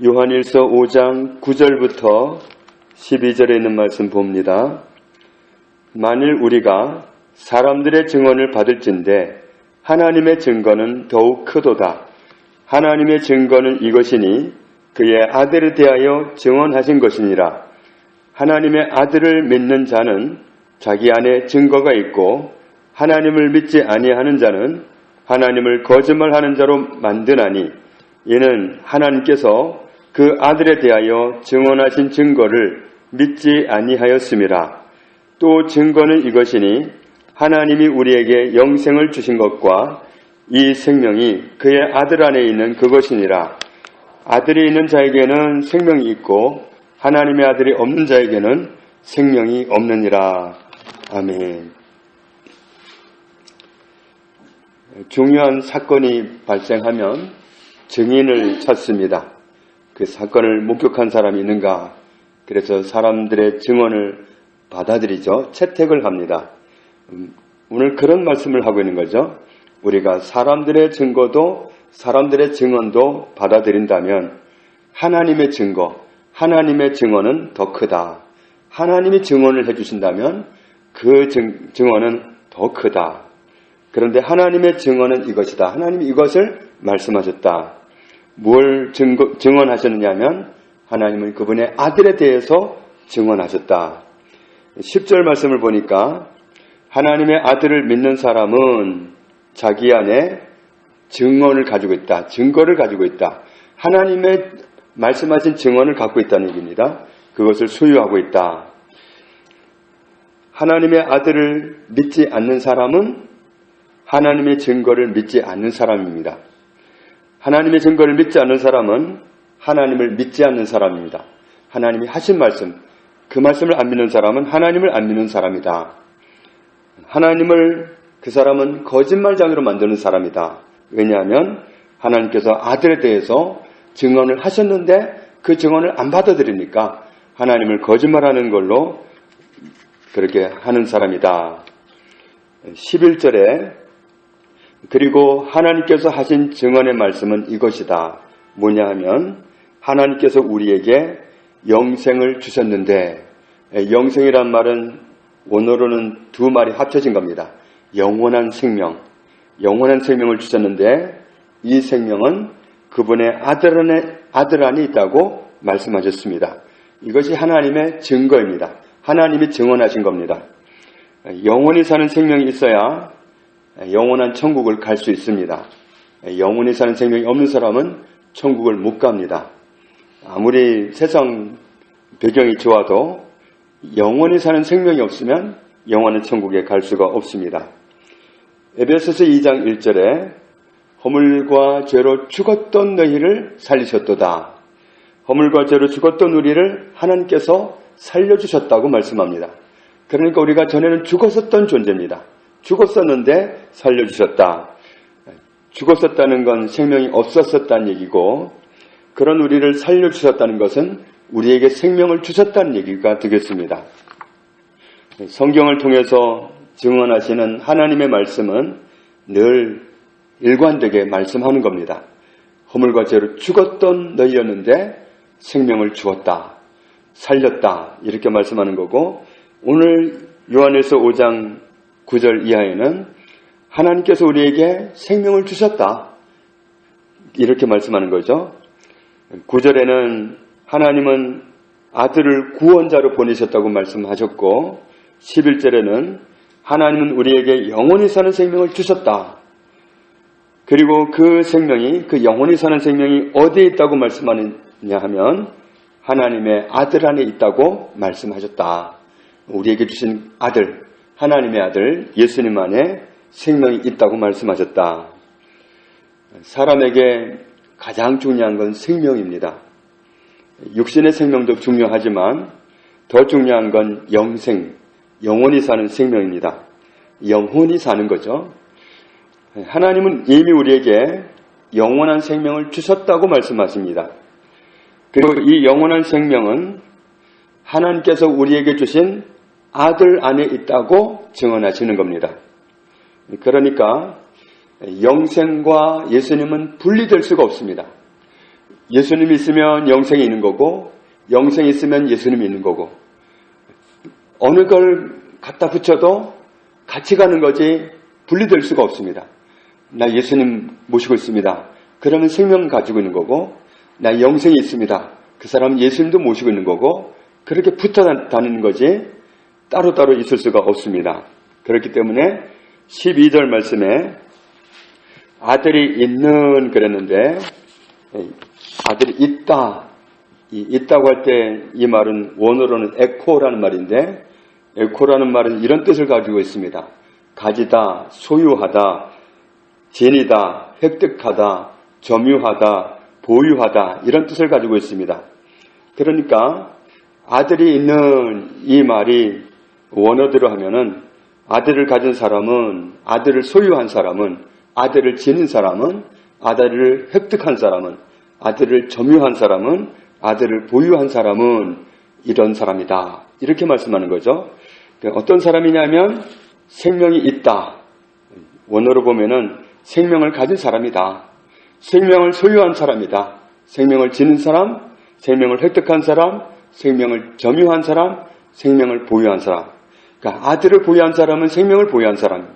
요한일서 5장 9절부터 12절에 있는 말씀 봅니다. 만일 우리가 사람들의 증언을 받을진대 하나님의 증거는 더욱 크도다. 하나님의 증거는 이것이니 그의 아들에 대하여 증언하신 것이니라. 하나님의 아들을 믿는 자는 자기 안에 증거가 있고 하나님을 믿지 아니하는 자는 하나님을 거짓말하는 자로 만드나니 이는 하나님께서 그 아들에 대하여 증언하신 증거를 믿지 아니하였음이라. 또 증거는 이것이니 하나님이 우리에게 영생을 주신 것과 이 생명이 그의 아들 안에 있는 그것이니라. 아들이 있는 자에게는 생명이 있고 하나님의 아들이 없는 자에게는 생명이 없느니라. 아멘. 중요한 사건이 발생하면 증인을 찾습니다. 그 사건을 목격한 사람이 있는가? 그래서 사람들의 증언을 받아들이죠. 채택을 합니다. 오늘 그런 말씀을 하고 있는 거죠. 우리가 사람들의 증거도 사람들의 증언도 받아들인다면 하나님의 증거, 하나님의 증언은 더 크다. 하나님이 증언을 해주신다면 그 증언은 더 크다. 그런데 하나님의 증언은 이것이다. 하나님이 이것을 말씀하셨다. 뭘 증언하셨느냐 하면 하나님은 그분의 아들에 대해서 증언하셨다. 10절 말씀을 보니까 하나님의 아들을 믿는 사람은 자기 안에 증언을 가지고 있다. 증거를 가지고 있다. 하나님의 말씀하신 증언을 갖고 있다는 얘기입니다. 그것을 소유하고 있다. 하나님의 아들을 믿지 않는 사람은 하나님의 증거를 믿지 않는 사람입니다. 하나님의 증거를 믿지 않는 사람은 하나님을 믿지 않는 사람입니다. 하나님이 하신 말씀, 그 말씀을 안 믿는 사람은 하나님을 안 믿는 사람이다. 하나님을 그 사람은 거짓말장애로 만드는 사람이다. 왜냐하면 하나님께서 아들에 대해서 증언을 하셨는데 그 증언을 안 받아들이니까 하나님을 거짓말하는 걸로 그렇게 하는 사람이다. 11절에 그리고 하나님께서 하신 증언의 말씀은 이것이다. 뭐냐 하면 하나님께서 우리에게 영생을 주셨는데, 영생이란 말은 원어로는 두 말이 합쳐진 겁니다. 영원한 생명, 영원한 생명을 주셨는데 이 생명은 그분의 아들 안에 있다고 말씀하셨습니다. 이것이 하나님의 증거입니다. 하나님이 증언하신 겁니다. 영원히 사는 생명이 있어야 영원한 천국을 갈 수 있습니다. 영원히 사는 생명이 없는 사람은 천국을 못 갑니다. 아무리 세상 배경이 좋아도 영원히 사는 생명이 없으면 영원한 천국에 갈 수가 없습니다. 에베소서 2장 1절에 허물과 죄로 죽었던 너희를 살리셨도다. 허물과 죄로 죽었던 우리를 하나님께서 살려주셨다고 말씀합니다. 그러니까 우리가 전에는 죽었었던 존재입니다. 죽었었는데 살려주셨다. 죽었었다는 건 생명이 없었었다는 얘기고, 그런 우리를 살려주셨다는 것은 우리에게 생명을 주셨다는 얘기가 되겠습니다. 성경을 통해서 증언하시는 하나님의 말씀은 늘 일관되게 말씀하는 겁니다. 허물과 죄로 죽었던 너희였는데 생명을 주었다, 살렸다, 이렇게 말씀하는 거고, 오늘 요한일서 5장 9절 이하에는 하나님께서 우리에게 생명을 주셨다, 이렇게 말씀하는 거죠. 9절에는 하나님은 아들을 구원자로 보내셨다고 말씀하셨고, 11절에는 하나님은 우리에게 영원히 사는 생명을 주셨다. 그리고 그 생명이, 그 영원히 사는 생명이 어디에 있다고 말씀하느냐 하면 하나님의 아들 안에 있다고 말씀하셨다. 우리에게 주신 아들, 하나님의 아들 예수님 안에 생명이 있다고 말씀하셨다. 사람에게 가장 중요한 건 생명입니다. 육신의 생명도 중요하지만 더 중요한 건 영생, 영원히 사는 생명입니다. 영원히 사는 거죠. 하나님은 이미 우리에게 영원한 생명을 주셨다고 말씀하십니다. 그리고 이 영원한 생명은 하나님께서 우리에게 주신 아들 안에 있다고 증언하시는 겁니다. 그러니까 영생과 예수님은 분리될 수가 없습니다. 예수님이 있으면 영생이 있는 거고 영생이 있으면 예수님이 있는 거고 어느 걸 갖다 붙여도 같이 가는 거지 분리될 수가 없습니다. 나 예수님 모시고 있습니다. 그러면 생명 가지고 있는 거고 나 영생이 있습니다. 그 사람은 예수님도 모시고 있는 거고 그렇게 붙어 다니는 거지 따로따로 있을 수가 없습니다. 그렇기 때문에 12절 말씀에 아들이 있는 그랬는데 아들이 있다. 있다고 할 때 이 말은 원어로는 에코라는 말인데 에코라는 말은 이런 뜻을 가지고 있습니다. 가지다, 소유하다, 지니다, 획득하다, 점유하다, 보유하다 이런 뜻을 가지고 있습니다. 그러니까 아들이 있는 이 말이 원어대로 하면은 아들을 가진 사람은 아들을 소유한 사람은 아들을 지닌 사람은 아들을 획득한 사람은 아들을 점유한 사람은 아들을 보유한 사람은 이런 사람이다. 이렇게 말씀하는 거죠. 어떤 사람이냐면 생명이 있다. 원어로 보면은 생명을 가진 사람이다. 생명을 소유한 사람이다. 생명을 지닌 사람, 생명을 획득한 사람, 생명을 점유한 사람, 생명을 보유한 사람. 그러니까 아들을 보유한 사람은 생명을 보유한 사람.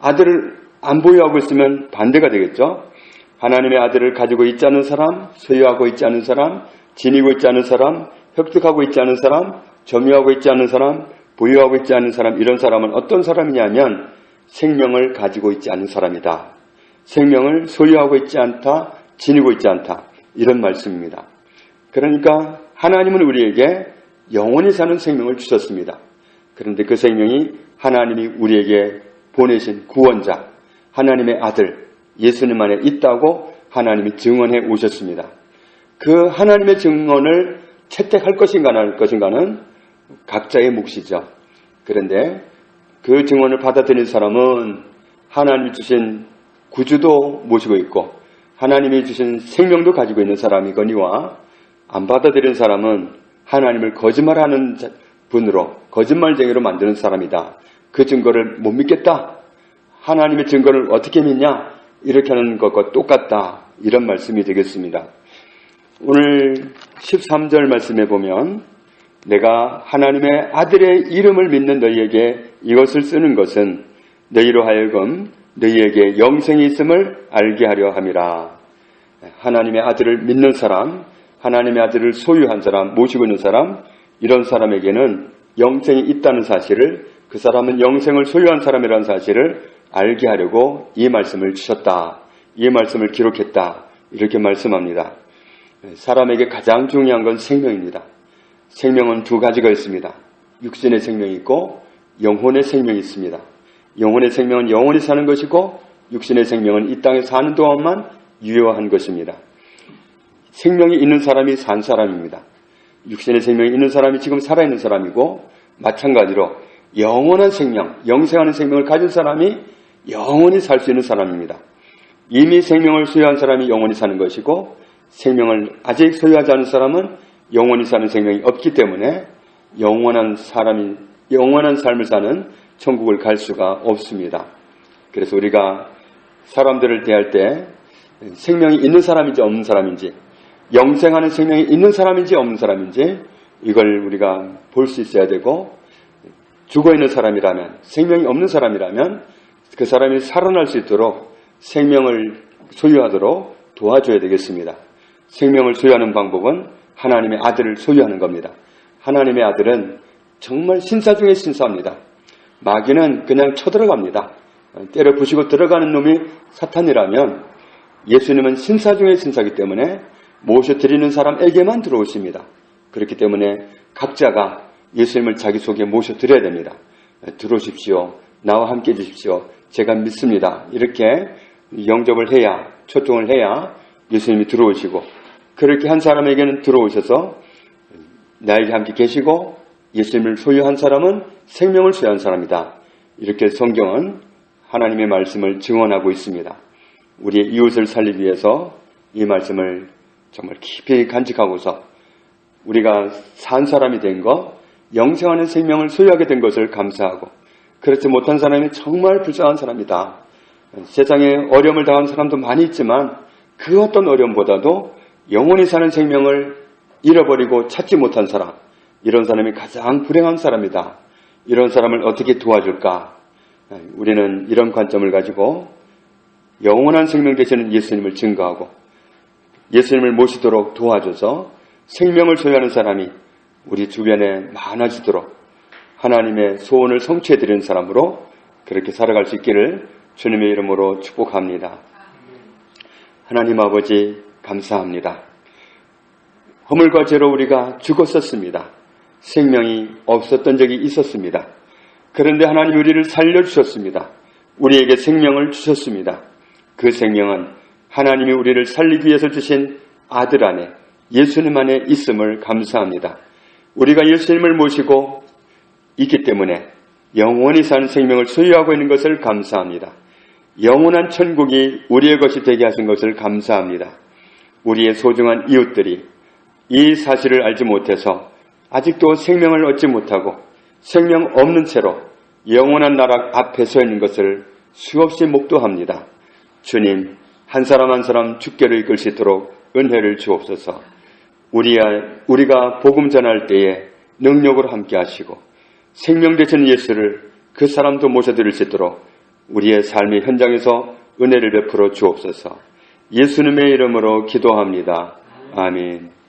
아들을 안 보유하고 있으면 반대가 되겠죠. 하나님의 아들을 가지고 있지 않은 사람, 소유하고 있지 않은 사람, 지니고 있지 않은 사람, 획득하고 있지 않은 사람, 점유하고 있지 않은 사람, 보유하고 있지 않은 사람, 이런 사람은 어떤 사람이냐면 생명을 가지고 있지 않은 사람이다. 생명을 소유하고 있지 않다, 지니고 있지 않다. 이런 말씀입니다. 그러니까 하나님은 우리에게 영원히 사는 생명을 주셨습니다. 그런데 그 생명이 하나님이 우리에게 보내신 구원자, 하나님의 아들, 예수님 안에 있다고 하나님이 증언해 오셨습니다. 그 하나님의 증언을 채택할 것인가 안 할 것인가는 각자의 몫이죠. 그런데 그 증언을 받아들인 사람은 하나님이 주신 구주도 모시고 있고 하나님이 주신 생명도 가지고 있는 사람이거니와 안 받아들인 사람은 하나님을 거짓말하는 분으로 거짓말쟁이로 만드는 사람이다. 그 증거를 못 믿겠다. 하나님의 증거를 어떻게 믿냐? 이렇게 하는 것과 똑같다. 이런 말씀이 되겠습니다. 오늘 13절 말씀에 보면 내가 하나님의 아들의 이름을 믿는 너희에게 이것을 쓰는 것은 너희로 하여금 너희에게 영생이 있음을 알게 하려 함이라. 하나님의 아들을 믿는 사람, 하나님의 아들을 소유한 사람, 모시고 있는 사람, 이런 사람에게는 영생이 있다는 사실을, 그 사람은 영생을 소유한 사람이라는 사실을 알게 하려고 이 말씀을 주셨다. 이 말씀을 기록했다. 이렇게 말씀합니다. 사람에게 가장 중요한 건 생명입니다. 생명은 두 가지가 있습니다. 육신의 생명이 있고 영혼의 생명이 있습니다. 영혼의 생명은 영원히 사는 것이고 육신의 생명은 이 땅에 사는 동안만 유효한 것입니다. 생명이 있는 사람이 산 사람입니다. 육신의 생명이 있는 사람이 지금 살아있는 사람이고 마찬가지로 영원한 생명, 영생하는 생명을 가진 사람이 영원히 살 수 있는 사람입니다. 이미 생명을 소유한 사람이 영원히 사는 것이고 생명을 아직 소유하지 않은 사람은 영원히 사는 생명이 없기 때문에 영원한 삶을 사는 천국을 갈 수가 없습니다. 그래서 우리가 사람들을 대할 때 생명이 있는 사람인지 없는 사람인지, 영생하는 생명이 있는 사람인지 없는 사람인지 이걸 우리가 볼 수 있어야 되고, 죽어있는 사람이라면, 생명이 없는 사람이라면 그 사람이 살아날 수 있도록 생명을 소유하도록 도와줘야 되겠습니다. 생명을 소유하는 방법은 하나님의 아들을 소유하는 겁니다. 하나님의 아들은 정말 신사 중에 신사입니다. 마귀는 그냥 쳐들어갑니다. 때려 부시고 들어가는 놈이 사탄이라면 예수님은 신사 중에 신사이기 때문에 모셔드리는 사람에게만 들어오십니다. 그렇기 때문에 각자가 예수님을 자기 속에 모셔드려야 됩니다. 들어오십시오. 나와 함께 해주십시오. 제가 믿습니다. 이렇게 영접을 해야, 초청을 해야 예수님이 들어오시고, 그렇게 한 사람에게는 들어오셔서 나에게 함께 계시고 예수님을 소유한 사람은 생명을 소유한 사람이다. 이렇게 성경은 하나님의 말씀을 증언하고 있습니다. 우리의 이웃을 살리기 위해서 이 말씀을 정말 깊이 간직하고서 우리가 산 사람이 된 것, 영생하는 생명을 소유하게 된 것을 감사하고, 그렇지 못한 사람이 정말 불쌍한 사람이다. 세상에 어려움을 당한 사람도 많이 있지만 그 어떤 어려움보다도 영원히 사는 생명을 잃어버리고 찾지 못한 사람, 이런 사람이 가장 불행한 사람이다. 이런 사람을 어떻게 도와줄까? 우리는 이런 관점을 가지고 영원한 생명 되시는 예수님을 증거하고 예수님을 모시도록 도와줘서 생명을 소유하는 사람이 우리 주변에 많아지도록 하나님의 소원을 성취해드리는 사람으로 그렇게 살아갈 수 있기를 주님의 이름으로 축복합니다. 하나님 아버지 감사합니다. 허물과 죄로 우리가 죽었었습니다. 생명이 없었던 적이 있었습니다. 그런데 하나님 우리를 살려주셨습니다. 우리에게 생명을 주셨습니다. 그 생명은 하나님이 우리를 살리기 위해서 주신 아들 안에 예수님 안에 있음을 감사합니다. 우리가 예수님을 모시고 있기 때문에 영원히 사는 생명을 소유하고 있는 것을 감사합니다. 영원한 천국이 우리의 것이 되게 하신 것을 감사합니다. 우리의 소중한 이웃들이 이 사실을 알지 못해서 아직도 생명을 얻지 못하고 생명 없는 채로 영원한 나라 앞에 서 있는 것을 수없이 목도합니다. 주님, 한 사람 한 사람 주께로 이끌 수 있도록 은혜를 주옵소서. 우리가 복음 전할 때에 능력으로 함께 하시고 생명 되신 예수를 그 사람도 모셔드릴 수 있도록 우리의 삶의 현장에서 은혜를 베풀어 주옵소서. 예수님의 이름으로 기도합니다. 아멘.